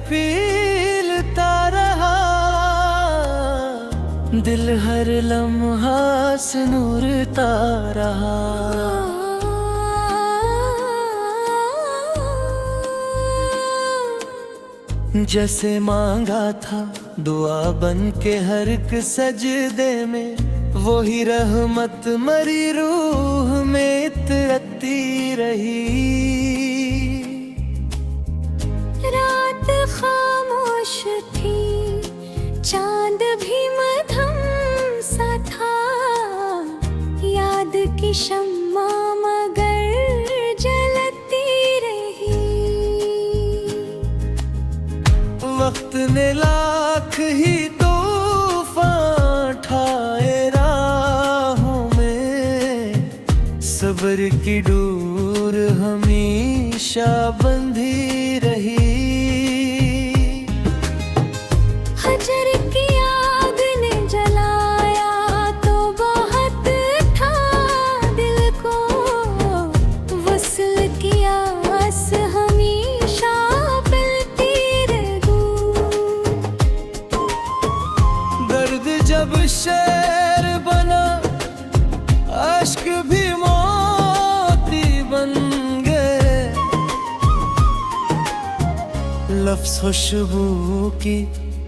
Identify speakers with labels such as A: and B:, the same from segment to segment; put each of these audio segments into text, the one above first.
A: पीलता रहा, दिल हर लम्हा सुनूरता रहा। जैसे मांगा था दुआ बन के हर एक सजदे में, वो ही रहमत मरी रूह में इतरती रही।
B: रात खामोश थी, चांद भी मधम सा था, याद की शम्मा मगर जलती रही।
A: वक्त ने लाख ही तूफान ठाए राहों में, सब्र की डोर हमेशा बंधी रही।
B: हजर की आग ने जलाया तो बहुत था दिल को, वस्ल की आस हमेशा पिलती रहूं।
A: दर्द जब शेर बना, अश्क भी मोती बन गए, लफ्ज़ खुशबू की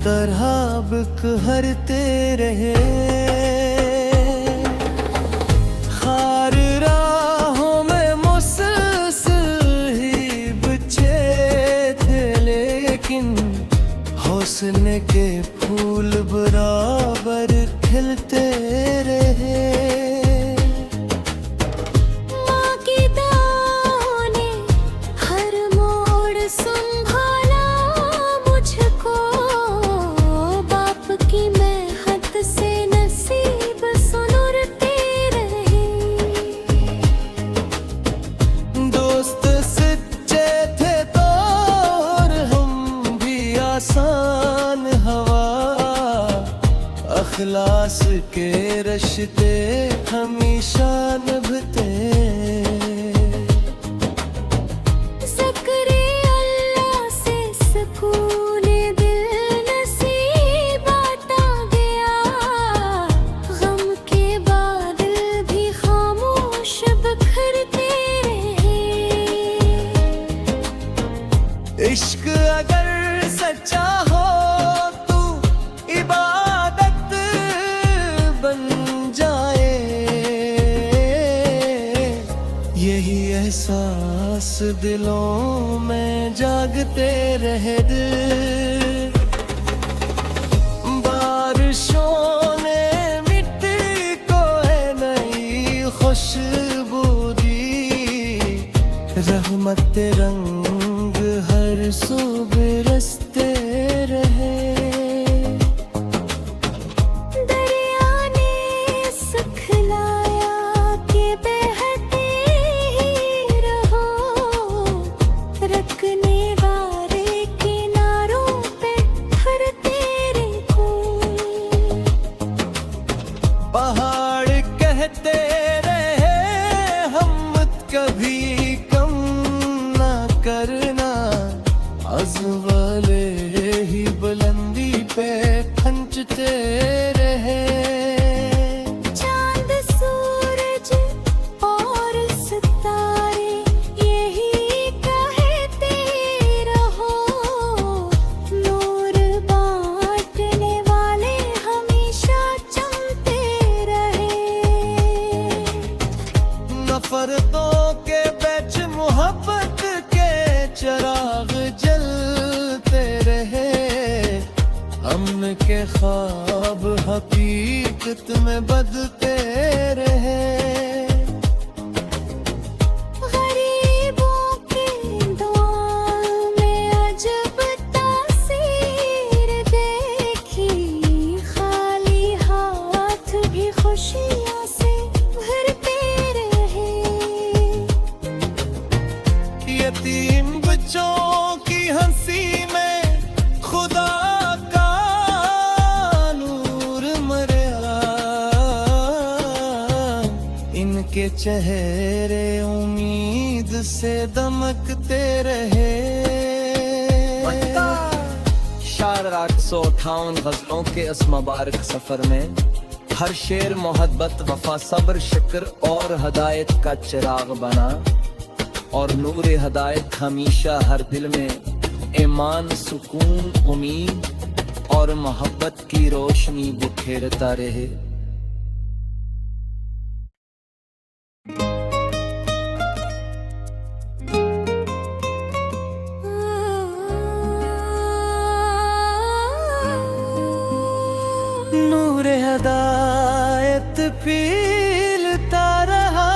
A: तरह बिखरते रहे। खार राहों में मुसलसल ही बिछे थे, लेकिन हौसले के फूल बराबर खिलते रहे।
B: माँ की दुआओं ने हर मोड़ संभाला मुझको, बाप की मेहनत से नसीब सुनुरते रहे।
A: दोस्त सच्चे थे तो और हम भी आसान हवा, अखलास के रिश्ते हमेशा निभते।
B: ज़िक्र अल्लाह से सुकून दिल नसीब आता गया, गम के बादल भी खामोश बिखरते रहे।
A: इश्क अगर सच्चा हो तो इबादत बन जाए, यही एहसास दिलों में जागते रहे। दिल बारिशों ने मिट्टी को है नई खुशबू दी, रहमत रंग हर सू बरसते रहे।
B: दरिया ने सिखलाया कि बहते ही रहो, रखने वाले किनारों पे ठहरते रहो।
A: पहाड़ कहते रहे हिम्मत कभी कम ना करना, अज़्म वाले ही बुलंदी पे खंचते रहे।
B: चांद सूरज और सितारे यही कहते रहो, नूर बांटने वाले हमेशा चमकते रहे।
A: नफरतों के बीच मोहब्बत के चिराग जलते रहे, अमन के ख्वाब हकीकत में बदलते रहे।
B: गरीबों की दुआओं में अजब तासीर देखी, खाली हाथ भी खुशियों से भरते रहे।
A: यतीम बच्चों की हंसी में खुदा का नूर मरा, इनके चेहरे उम्मीद से दमकते रहे। 4858 गज़लों के इस मुबारक सफ़र में हर शेर मोहब्बत, वफा, सब्र, शुक्र और हदायत का चिराग बना, और नूर हदायत हमेशा हर दिल में ईमान, सुकून, उम्मीद और मोहब्बत की रोशनी बिखेरता रहे। नूर हदायत फीलता रहा,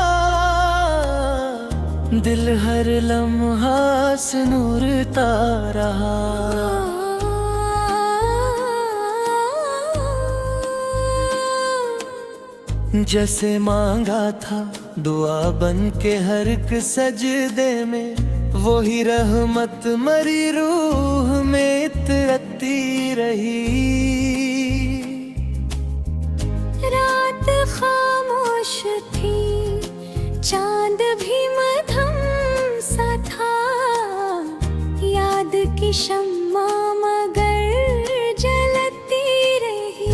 A: दिल हर लम्हा से नूरता रहा। जैसे मांगा था दुआ बन के हर एक सजदे में, वो ही रहमत मरी रूह में इतरती रही।
B: रात खामोश थी, चांद भी मध्यम सा था, याद की शम्मा मगर जलती रही।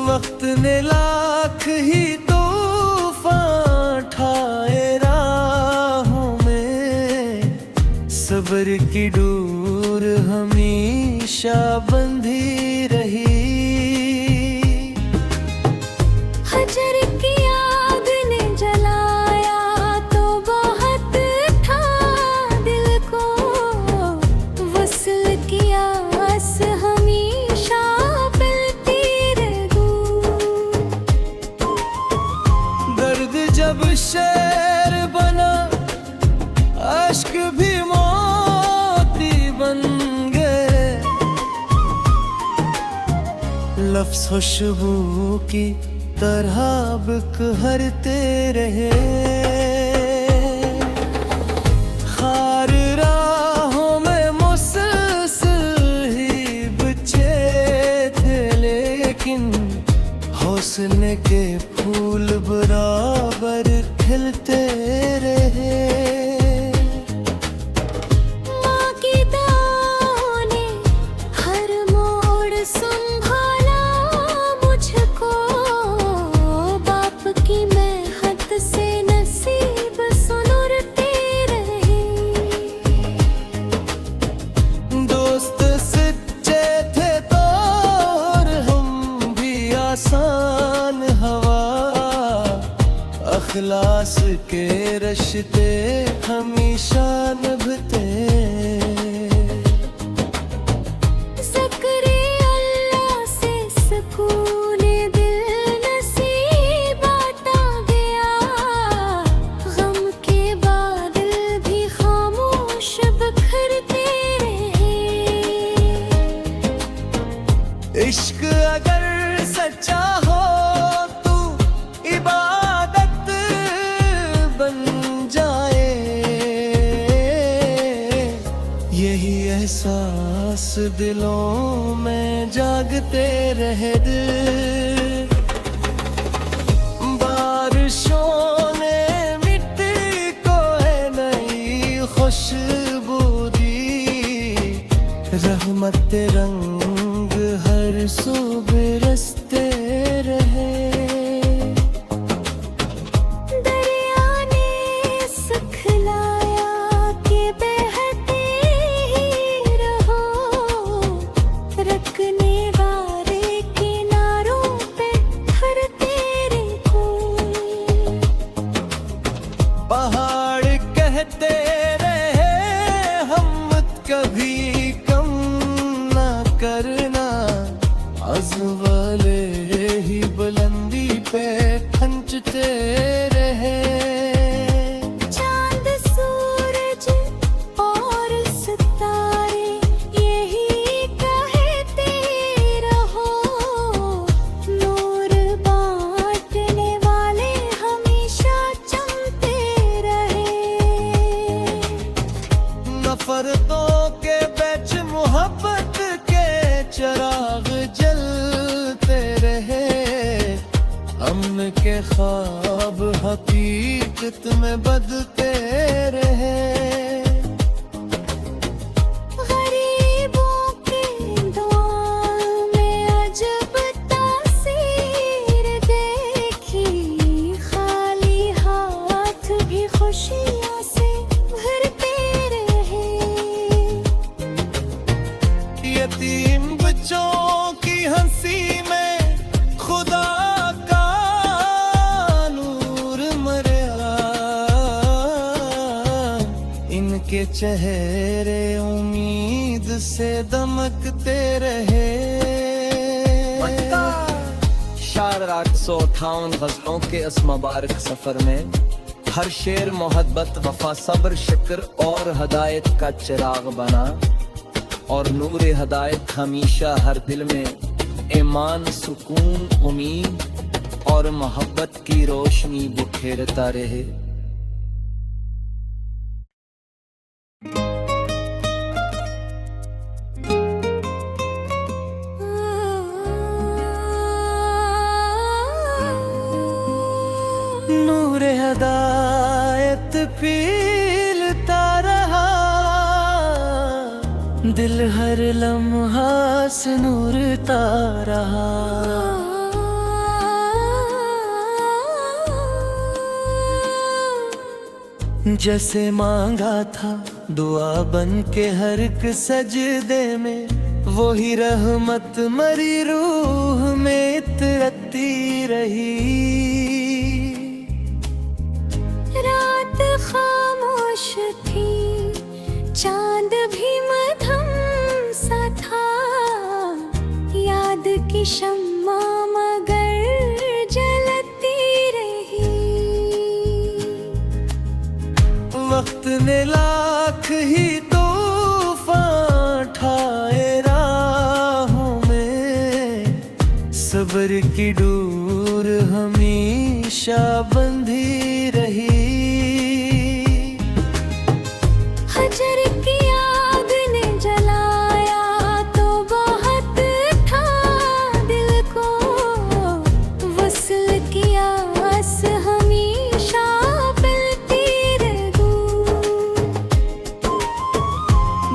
A: वक्त ने लाख ही तूफान ठाए राहों में, सब्र की डोर हमेशा बंधी रही।
B: हजर की आग ने जलाया तो बहुत था दिल को, वस्ल की आस हमेशा पिलती रहूं।
A: दर्द जब शेर बना, अश्क भी मोती बन गए, लफ्ज़ खुशबू की तरह बिखरते रहे। खार राहों में मुसलसल ही बिछे थे, लेकिन हौसले के फूल बराबर खिलते रहे।
B: माँ की दुआओं ने हर मोड़ संभाला मुझको, बाप की मेहनत से नसीब सुनुरते रहे।
A: दोस्त सच्चे थे तो और हम भी आसान हवा, अखलास के रिश्ते हमेशा निभते।
B: ज़िक्र अल्लाह से सुकून दिल नसीब आता गया, गम के बादल भी खामोश बिखरते रहे।
A: इश्क अगर सच्चा हो तो इबादत बन जाए, यही एहसास दिलों में जागते रहे। दिल बारिशों ने मिट्टी को है नई खुशबू दी, रहमत रंग हर सू बरसते रहे।
B: दरिया ने सिखलाया कि बहते ही रहो, रखने वाले किनारों पे ठहरते रहो।
A: पहाड़ कहते रहे हिम्मत कभी कम ना करना, अज़्म वाले ही बुलंदी पे खंचते रहे।
B: चांद, सूरज और सितारे यही कहते रहो, नूर बांटने वाले हमेशा चमकते रहे।
A: नफरतों के बीच मोहब्बत के चिराग जलते रहे, अमन के ख्वाब हकीकत में बदते रहे। चेहरे उम्मीद से दमकते रहे। शार 858 गज़लों के इस मुबारक सफर में हर शेर मोहब्बत, वफा, सब्र, शुक्र और हदायत का चिराग बना, और नूर हदायत हमेशा हर दिल में ईमान, सुकून, उम्मीद और मोहब्बत की रोशनी बिखेरता रहे। नूर हदायत पीलता रहा, दिल हर लम्हा से नूरता रहा। जैसे मांगा था दुआ बन के हर एक सजदे में, वही रहमत मरी रूह में इतरती रही।
B: रात खामोश थी, चांद भी मध्यम सा था, याद की शम्मा मगर जलती रही।
A: वक्त ने लाख ही तूफान ठाए राहों में, सब्र की डोर हमेशा बंधी रही।
B: हजर की आग ने जलाया तो बहुत था दिल को, वस्ल की आस हमेशा पिलती रहूं।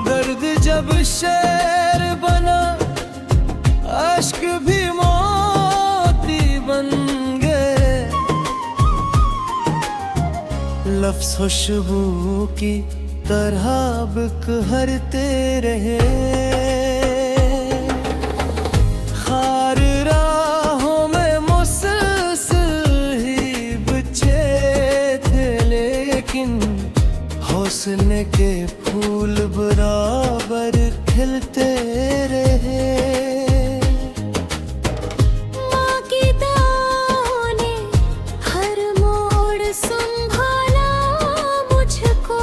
A: दर्द जब शेर बना, अश्क भी मोती बन गए, लफ्ज़ खुशबू की तरह बिखरते रहे। खार राहों में मुसलसल ही बिछे थे, लेकिन हौसले के फूल बराबर खिलते रहे।
B: माँ की दुआओं ने हर मोड़ संभाला मुझको,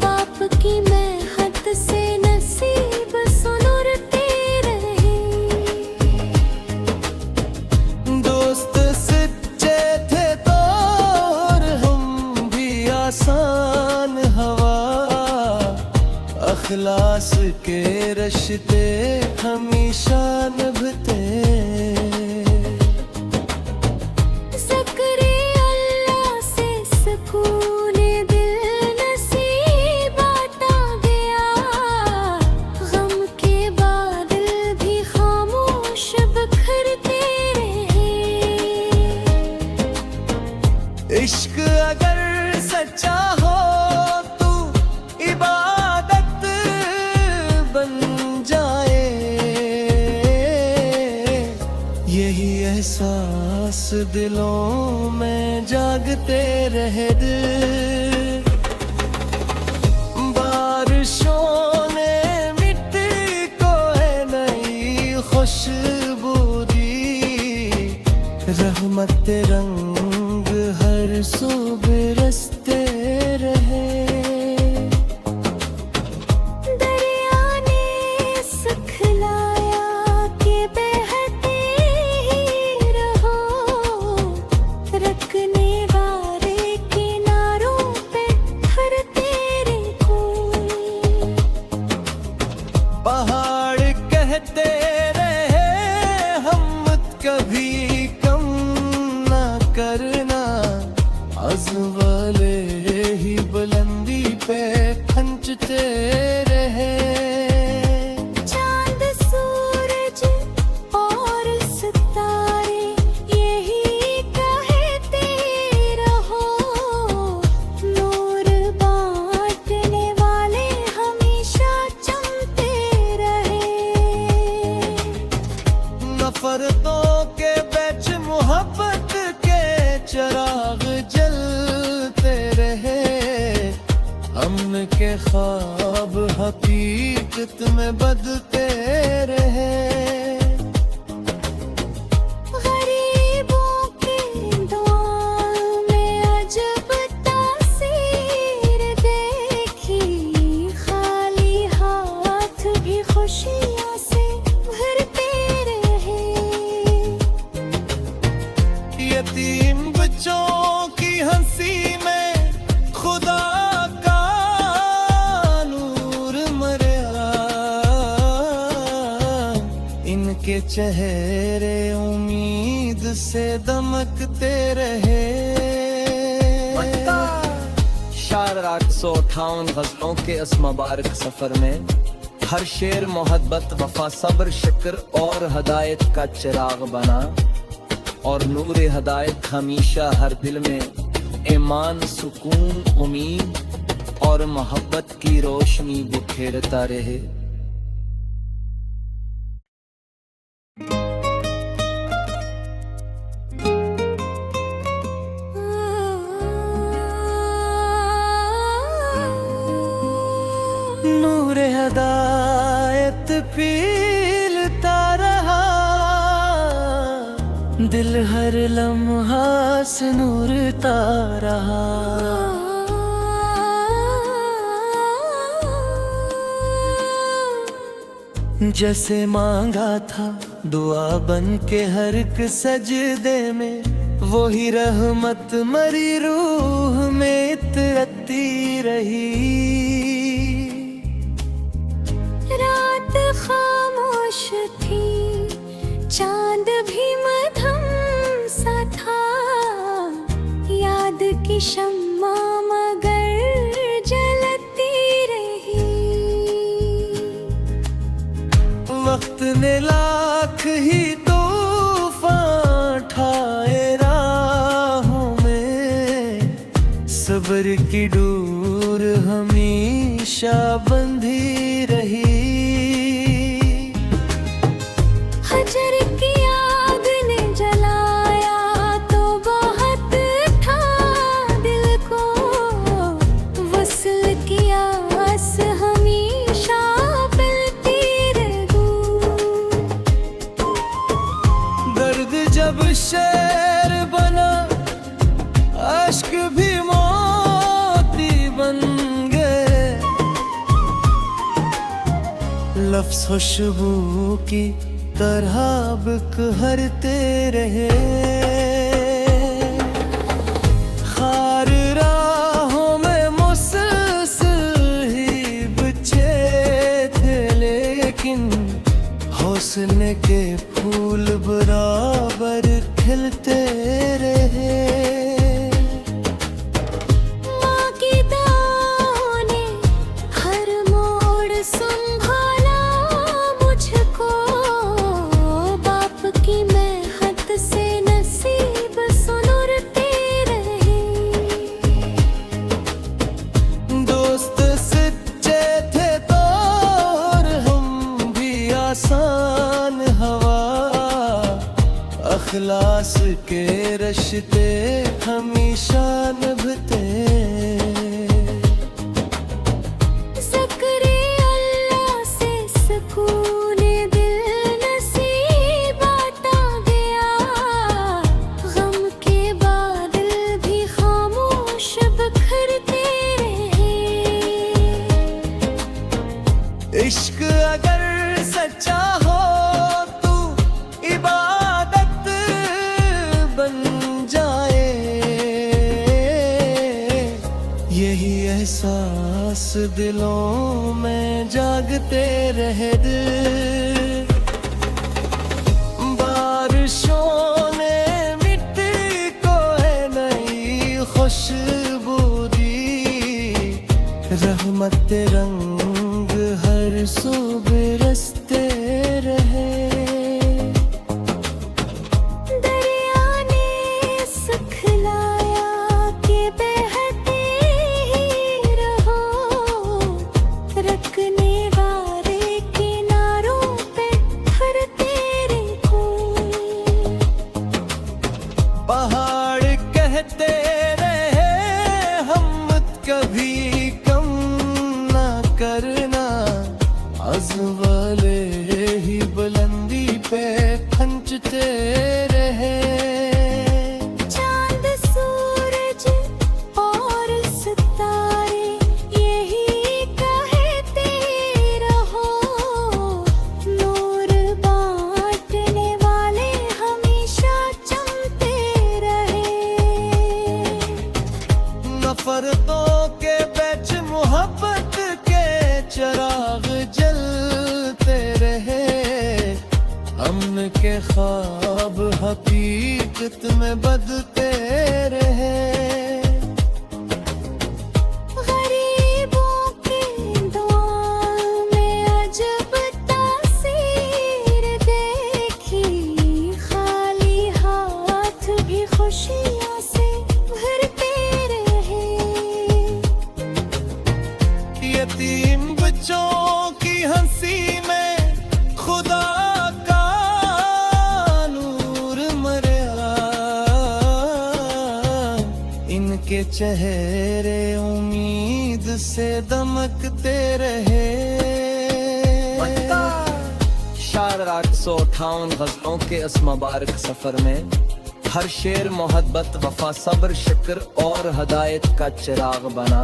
B: बाप की मेहनत से नसीब सुनुरते रहे।
A: दोस्त सच्चे थे तो और हम भी आसान हवा, अखलास के रिश्ते हमेशा निभते।
B: ज़िक्र अल्लाह से सुकून दिल नसीब आता गया, गम के बादल भी खामोश बिखरते रहे।
A: इश्क अगर सच्चा हो तो इबादत बन जाए, यही एहसास दिलों में जागते रहे। बारिशों ने मिट्टी को है नई खुशबू दी, रहमत रंग हर सू बरसते रहे।
B: दरिया ने सिखलाया कि बहते ही रहो, रखने वाले किनारों पे ठहरते रहो।
A: पहाड़ कहते रहे हम कभी कम ना कर, ख्वाब हकीकत में बदलते रहे।
B: गरीबों की दुआओं में अजब तासीर देखी, खाली हाथ भी खुशियों से भरते रहे।
A: यतीम बच्चों की हंसी में खुदा का नूर मरा, इनके चेहरे उम्मीद से दमकते रहे।
C: शार 858 गज़लों के इस मुबारक सफर में हर शेर मोहब्बत, वफा, सब्र, शुक्र और हदायत का चिराग बना, और नूर हदायत हमेशा हर दिल में ईमान, सुकून, उम्मीद और मोहब्बत की रोशनी बिखेरता रहे।
A: नूर हदायत पीलता रहा, दिल हर लम्हा से नूरता रहा। जैसे मांगा था दुआ बन के हर एक सजदे में, वही रहमत मरी रूह में इतरती रही।
B: रात खामोश थी, चांद भी मधम सा था, याद की शम्मा मगर जलती रही।
A: वक्त ने लाख ही तूफान ठाए राहों में, सब्र की डोर हमेशा बंधी रही।
B: हजर की आग ने जलाया तो बहुत था दिल को, वस्ल की आस हमेशा पलती रहूं।
A: दर्द जब शेर बना, अश्क भी मोती बन गए, लफ्ज़ खुशबू की तरह बिखरते रहे। खार राहों में मुसलसल ही बिछे थे, लेकिन हौसले के फूल बराबर खिलते रहे।
B: माँ की दुआओं ने हर मोड़ संभाला मुझको, बाप की मेहनत से नसीब सुनुरते रहे।
A: दोस्त सच्चे थे तो और हम भी आसान हवा, अखलास के रिश्ते हमेशा निभते।
B: ज़िक्र अल्लाह से सुकून दिल नसीब आता गया, गम के बादल भी खामोश बिखरते रहे।
A: इश्क अगर सच्चा हो तो इबादत बन जाए, यही एहसास दिलों में जागते रहे। बारिशों ने मिट्टी को है नई खुशबू दी, रहमत रंग हर सू बरसते रहे।
B: दरिया ने सिखलाया कि बहते ही रहो, रखने वाले किनारों पे ठहरते रहो।
A: पहाड़ कहते रहे हम कभी कम ना नाज वाले ही बुलंदी पे खंचते रहे।
B: चांद सूरज और सितारे यही कहते रहो, नूर बांटने वाले हमेशा चमकते रहे।
A: नफरतों के बीच मोहब्बत के चिराग जलते रहे। अमन के ख्वाब हकीकत में बदते रहे।
B: गरीबों की दुआओं में अजब तासीर देखी, खाली हाथ भी खुशियों से भरते रहे।
A: यतीम बच्चों की हंसी में खुदा का नूर मरा। इनके चेहरे उम्मीद से दमकते रहे।
C: शार 858 गज़लों के इस मुबारक सफर में हर शेर मोहब्बत, वफा, सब्र, शुक्र और हदायत का चिराग बना,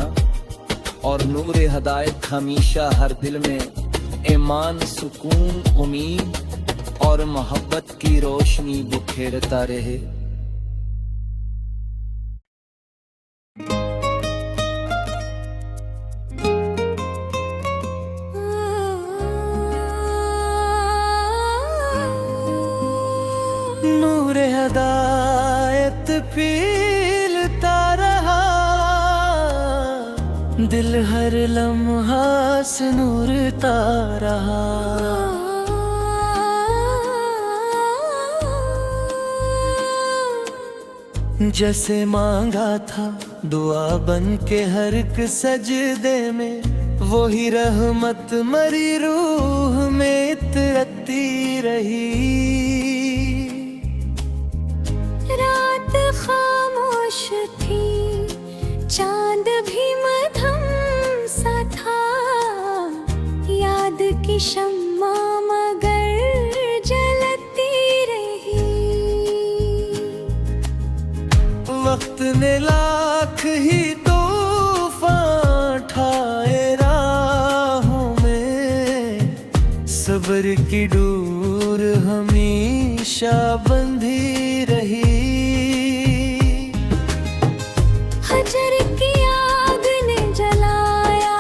C: और नूर हदायत हमेशा हर दिल में ईमान, सुकून, उम्मीद और मोहब्बत की रोशनी बिखेरता रहे।
A: नूर हदायत फीलता रहा, दिल हर लम्हा से नूरता रहा। जैसे मांगा था दुआ बन के हर एक सजदे में, वही रहमत मरी रूह में इतरती रही।
B: रात खामोश थी, चांद भी मध्यम सा था, याद की शम्मा मगर जलती रही।
A: वक्त ने लाख ही तूफान ठाए राहों में, सब्र की डोर हमेशा बंधी रही।
B: हजर की आग ने जलाया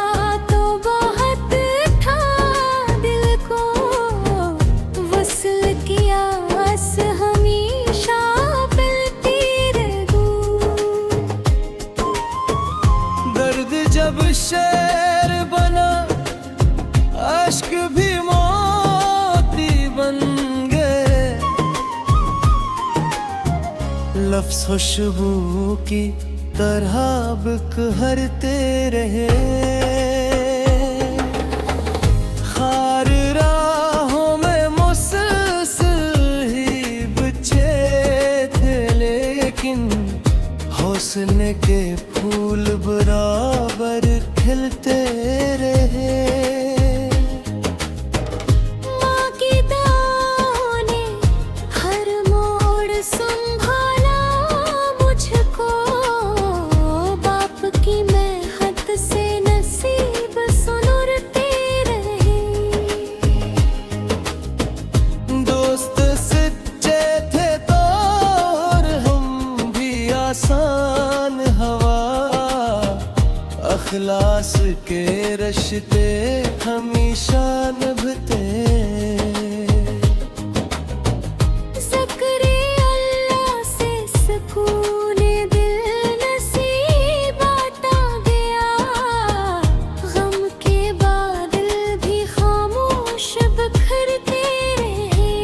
B: तो बहुत था दिल को, वस्ल की आस हमेशा पिलती रहूं।
A: दर्द जब शेर बना, अश्क भी मोती बन गए। लफ्ज़ खुशबू की तरह बिखरते रहे। खार राहों में मुसलसल ही बिछे थे, लेकिन हौसले के फूल बराबर खिलते रहे।
B: माँ की दुआओं ने हर मोड़ संभाला मुझको, बाप की मेहनत से नसीब सुनुरते रहे।
A: दोस्त सच्चे थे तो और हम भी आसान हवा, अखलास के रिश्ते हमेशा निभते।
B: ज़िक्र अल्लाह से सुकून दिल नसीब आता गया, गम के बादल भी खामोश बिखरते रहे।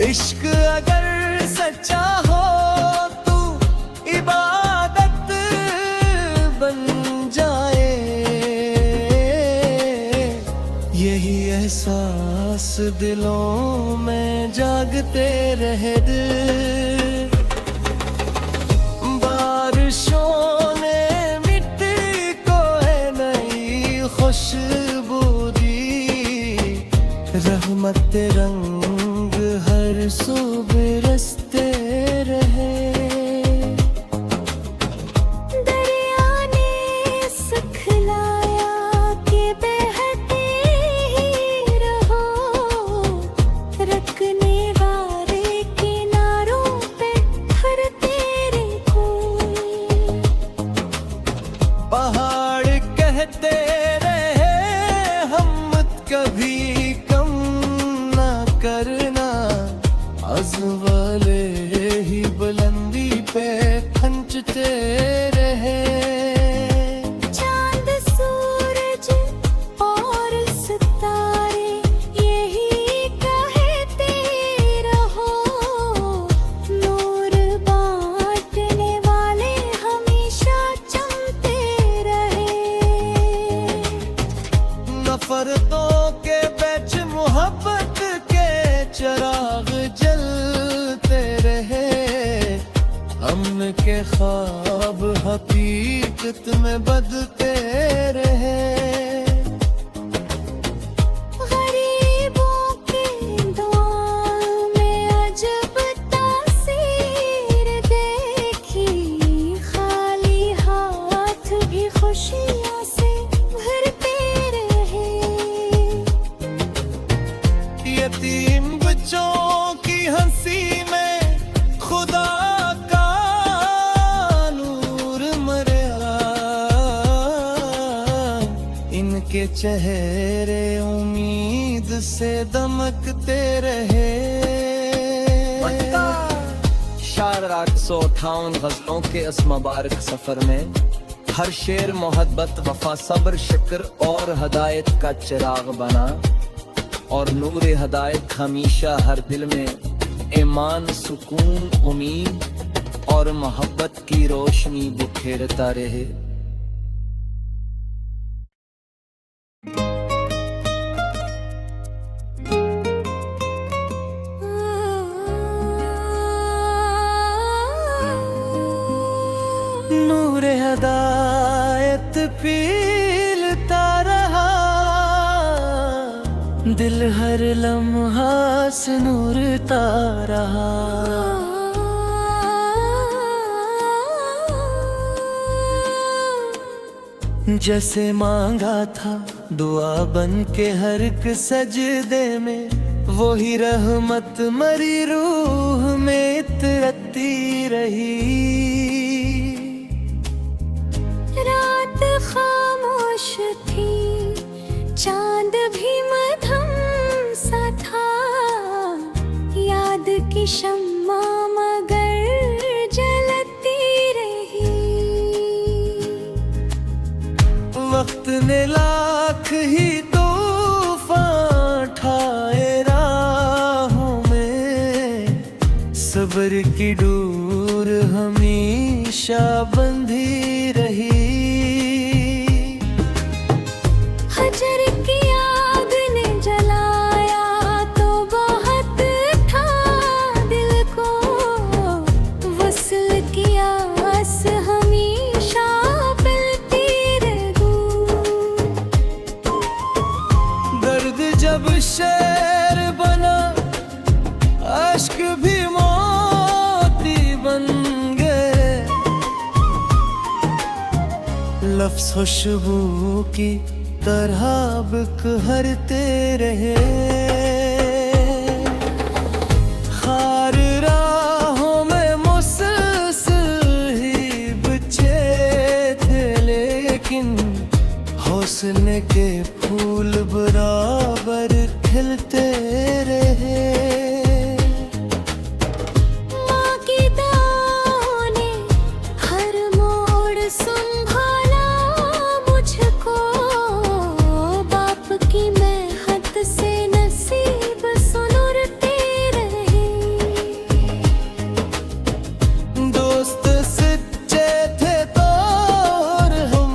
A: इश्क अगर सच्चा हो तो इबादत बन जाए, यही एहसास दिलों में जागते रहे। बारिशों ने मिट्टी को है नई खुशबू दी रहमत रंग हर सू बरसते रहे।
B: दरिया ने सिखलाया कि बहते ही रहो, रखने वाले किनारों पे हर तेरे कोई।
A: पहाड़ कहते रहे हिम्मत कभी कम ना करना, अज़्म वाले ही बुलंदी पे खंचते रहे।
B: चांद सूरज और सितारे यही कहते रहो, नूर बांटने वाले हमेशा चमकते रहे।
A: नफरतों के बीच मोहब्बत के चिराग जलते रहे, अमन के ख्वाब हकीकत में बदते रहे।
B: गरीबों के दुआओं में अजब तासीर देखी, खाली हाथ भी खुशियों से भरते रहे।
A: यतीम बच्चों की हंसी में खुदा का नूर मरा, इनके चेहरे उम्मीद से दमकते रहे।
C: शार 858 गज़लों के इस मुबारक सफर में हर शेर मोहब्बत, वफा, सब्र, शुक्र और हदायत का चिराग बना, और नूर हदायत हमेशा हर दिल में ईमान, सुकून, उम्मीद और मोहब्बत की रोशनी बिखेरता रहे।
A: नूर हदायत पीलता रहा, दिल हर लम्हा से नूरता रहा। जैसे मांगा था दुआ बन के हर एक सजदे में, वही रहमत मरी रूह में इतरती रही।
B: रात खामोश थी, चांद भी मध्यम सा था, याद की शम्मा मगर जलती रही।
A: वक्त ने लाख ही तूफान ठाए राहों में, सब्र की डोर हमेशा बंधी रही।
B: हजर की आग ने जलाया तो बहुत था दिल को, वस्ल की आस हमेशा पिलती रहूं।
A: दर्द जब शेर बना, अश्क भी मोती बन गए, लफ्ज़ खुशबू की तरह बिखरते रहे। खार राहों में मुसलसल ही बिछे थे, लेकिन हौसले के फूल बराबर खिलते रहे।
B: माँ की दुआओं ने हर मोड़ संभाला मुझको, बाप की मेहनत से नसीब सुनुरते रहे।
A: दोस्त सच्चे थे तो और हम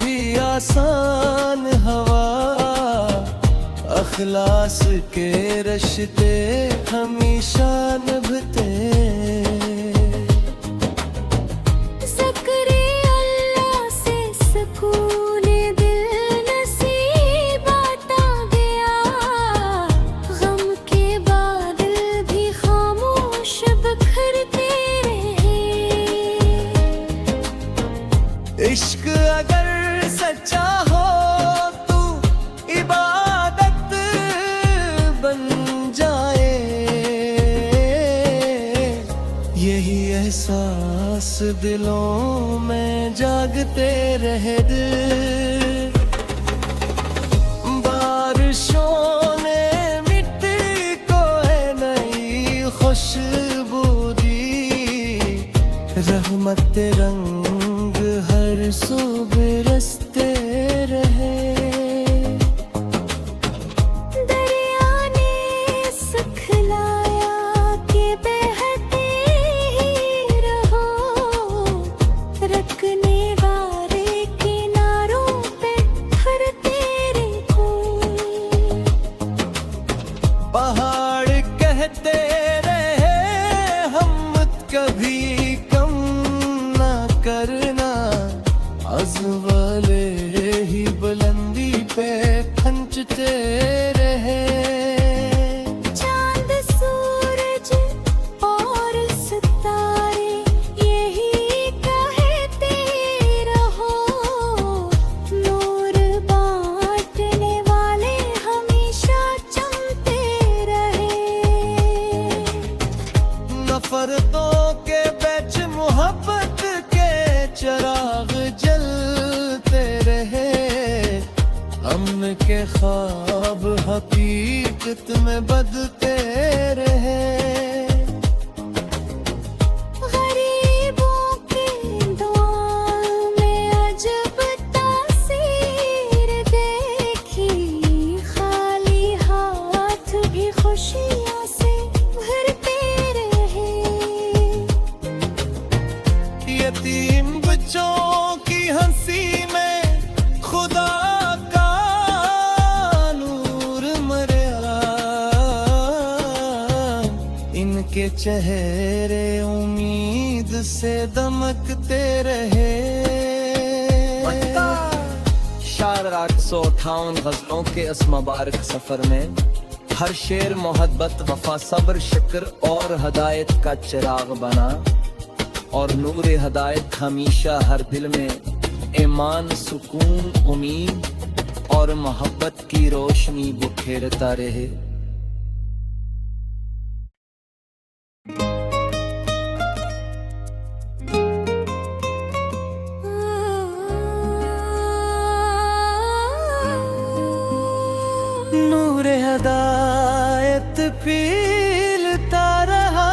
A: भी आसान हवा, अखलास के रिश्ते हमेशा निभते।
B: ज़िक्र अल्लाह से सुकून दिल नसीब
A: बस दिलों में जागते रहे दिल। बारिशों ने मिट्टी को है नई खुशबू दी, रहमत रंग हर सुबह बरसते रहे।
B: दरिया ने सिखलाया कि बहते ही रहो, रखने वाले किनारों पे ठहरते रहो।
A: पहाड़ कहते रहे हिम्मत कभी कम ना करना, अज़्म वाले ही बुलंदी पे खंचते रहे।
B: चांद सूरज और सितारे यही कहते रहो, नूर बांटने वाले हमेशा चमकते रहे।
A: नफरतों के बीच मोहब्बत के चिराग जलते रहे, अमन के ख्वाब हकीकत में बदते रहे।
B: गरीबों की दुआओं में अजब तासीर देखी, खाली हाथ भी खुशियों से भरते रहे।
A: यतीम बच्चों की हंसी में खुदा का नूर मरा, इनके चेहरे उम्मीद से दमकते रहे।
C: शार 858 गज़लों के इस मुबारक सफर में हर शेर मोहब्बत, वफा, सब्र, शुक्र और हदायत का चिराग बना, और नूर हदायत हमेशा हर दिल में ईमान, सुकून, उम्मीद और मोहब्बत की रोशनी बुखेरता रहे।
A: नूर हदायत पीलता रहा,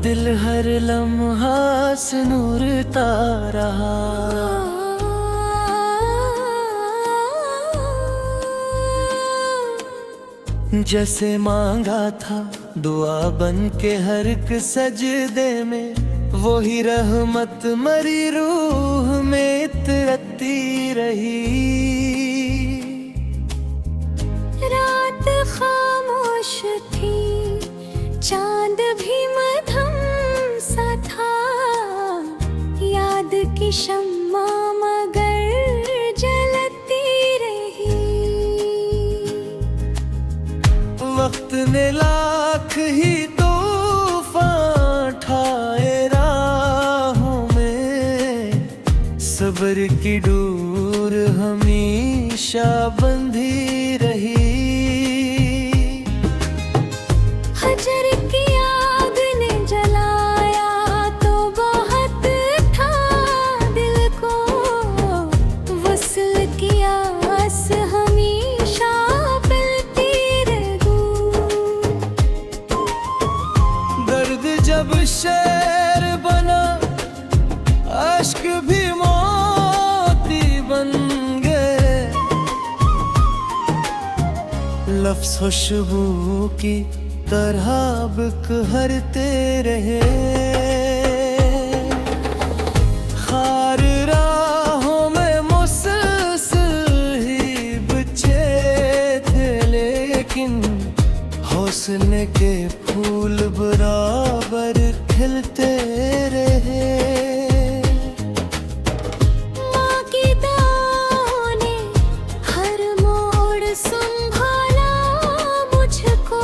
A: दिल हर लम्हा से नूरता रहा। जैसे मांगा था दुआ बन के हर एक सजदे में, वही रहमत मरी रूह में इतरती रही।
B: रात खामोश थी, चांद भी मधम सा था, याद की शम्मा मगर जलती रही।
A: वक्त ने लाख ही तूफान ठाए राहों में, सब्र की डोर हमेशा बंधी रही।
B: हजर की आग ने जलाया तो बहुत था दिल को, वस्ल की आस हमेशा पिलती रहूं।
A: दर्द जब शेर बना, अश्क भी मोती बन गए, लफ्ज़ खुशबू की तरह बिखरते रहे। खार राहों में मुसलसल ही बिछे थे, लेकिन हौसले के फूल बराबर खिलते रहे।
B: माँ की दुआओं ने हर मोड़ संभाला मुझको,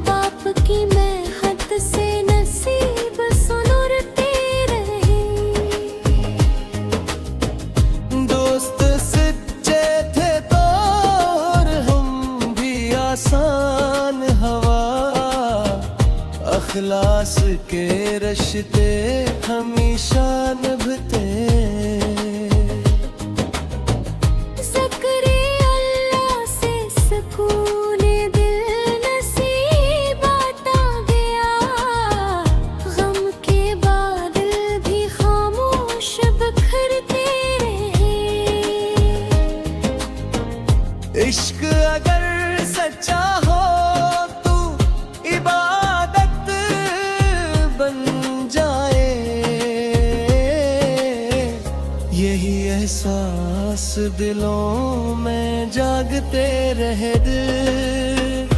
B: बाप की मेहनत से नसीब
A: इखलास के रिश्ते हमेशा निभते।
B: ज़िक्र अल्लाह से सुकून दिल नसीब आता गया, गम के बादल भी खामोश बिखरते रहे।
A: इश्क अगर सच्चा हो तो इबादत बन जाए, यही एहसास दिलों में जागते रहे दिल।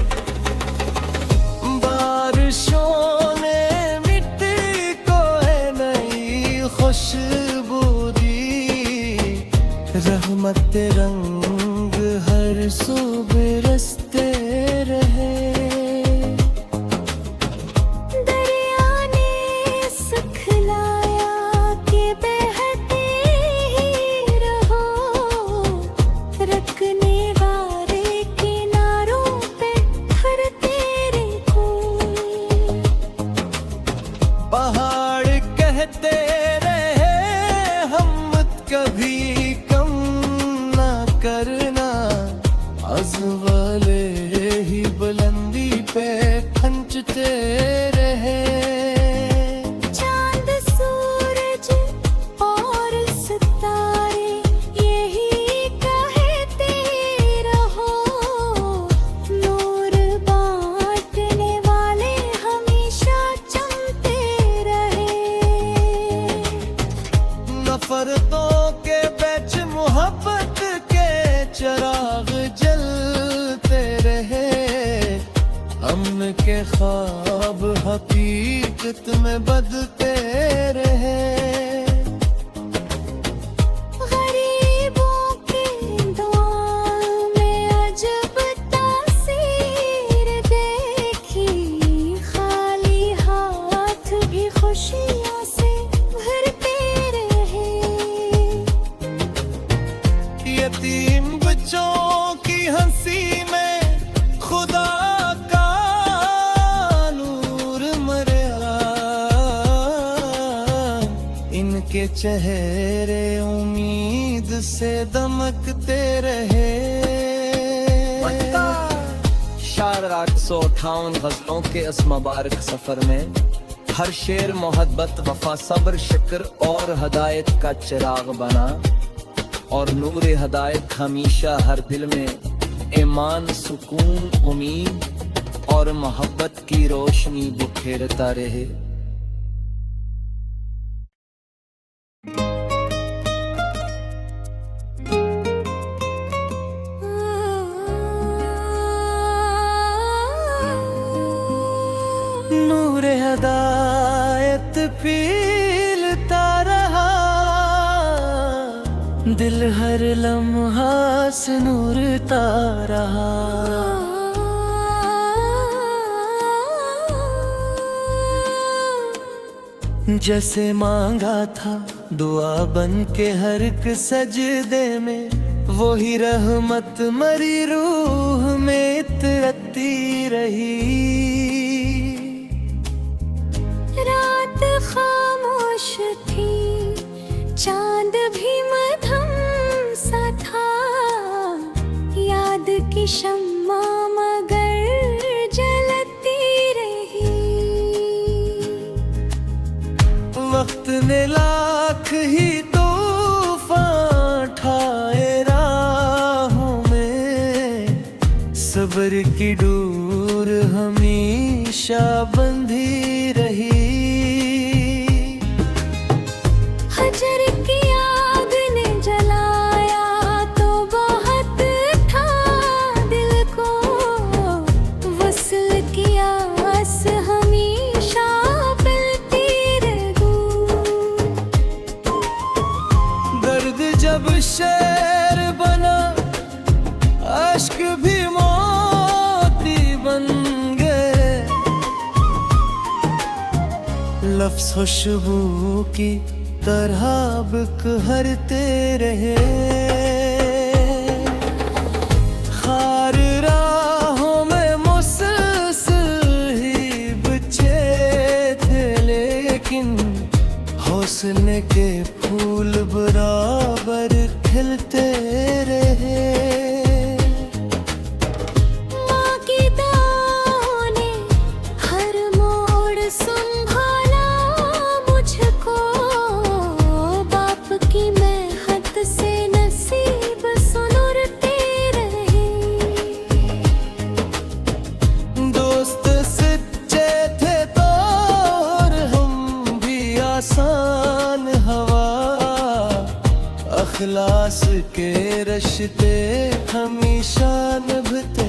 A: बारिशों ने मिट्टी को है नई खुशबू दी, रहमत रंग हर सू बरसते रहे।
B: दरिया ने सिखलाया कि बहते ही रहो, रखने वाले किनारों पे ठहरते रहो।
A: पहाड़ कहते रहे हिम्मत कभी कम ना करना, अज़्म वाले ही बुलंदी पे खंचते रहे।
B: चांद सूरज और सितारे यही कहते रहो, नूर बांटने वाले हमेशा चमकते रहे।
A: नफरतों के बीच मोहब्बत के चिराग जलते रहे, अमन के ख्वाब हकीकत में बदते रहे।
B: गरीबों की दुआओं में अजब तासीर देखी, खाली हाथ भी खुशियों से भरते रहे।
A: यतीम बच्चों की हंसी में खुदा का नूर मरा, इनके चेहरे उम्मीद से दमकते रहे।
C: शार 858 गज़लों के इस मुबारक सफर में हर शेर मोहब्बत, वफा, सब्र, शुक्र और हदायत का चिराग बना, और नूर हदायत हमेशा हर दिल में ईमान, सुकून, उम्मीद और मोहब्बत की रोशनी बिखेरता रहे।
A: नूर हदायत फीलता रहा, दिल हर लम्हा से नूरता रहा। जैसे मांगा था दुआ बन के हर एक सजदे में, वही रहमत मरी रूह में इतरती रही।
B: रात खामोश थी, चांद भी मध्यम सा था, याद की शम्मा मगर जलती रही।
A: वक्त ने लाख ही तूफान ठाए राहों में, सब्र की डोर हमेशा बंधी रही।
B: हजर की आग ने जलाया तो बहुत था दिल को, वस्ल की आस हमेशा पिलती रहूं।
A: दर्द जब शेर बना, अश्क भी मोती बन गए, लफ्ज़ खुशबू की तरह बिखरते रहे। खार राहों में मुसलसल ही बिछे खिलते रहे।
B: माँ की दुआओं ने हर मोड़ संभाला मुझको, बाप की मेहनत से नसीब सुनुरते रहे।
A: दोस्त सच्चे थे तो और हम भी आसान हवा, अखलास के रिश्ते हमेशा निभते।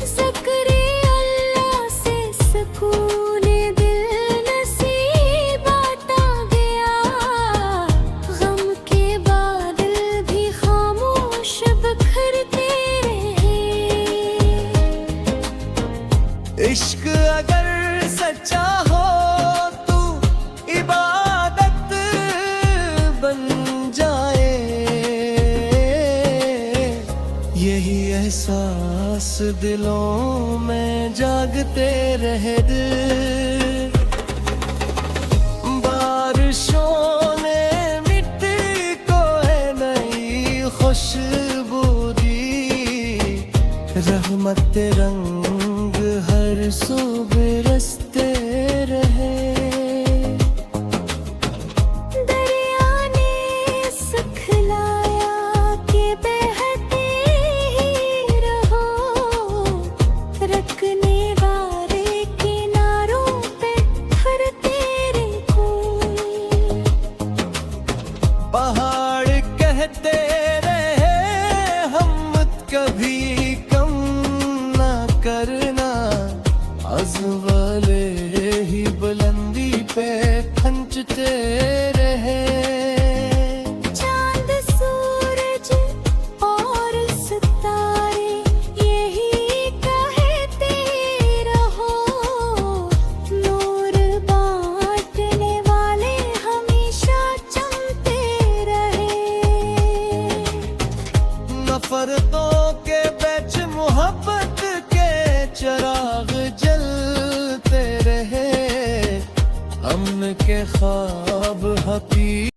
B: ज़िक्र अल्लाह से सुकून दिल नसीब आता गया, गम के बादल भी खामोश बिखरते रहे।
A: इश्क अगर सच्चा हो तो इबादत बन जाए, यही एहसास दिलों में जागते रहे। बारिशों ने मिट्टी को है नई खुशबू दी, रहमत रंग हर सू बरसते रहे।
B: दरिया ने सिखलाया कि बहते ही रहो, रखने वाले किनारों पे ठहरते रहो।
A: पहाड़ कहते रहे हिम्मत कभी कम ना करना, आज़म वाले ही बुलंदी पे खंचते रहे।
B: चांद सूरज और सितारे यही कहते रहो, नूर बांटने वाले हमेशा चमकते रहे।
A: नफरतों के बीच मोहब्बत के चिराग जलते रहे, अमन के ख्वाब हकीकत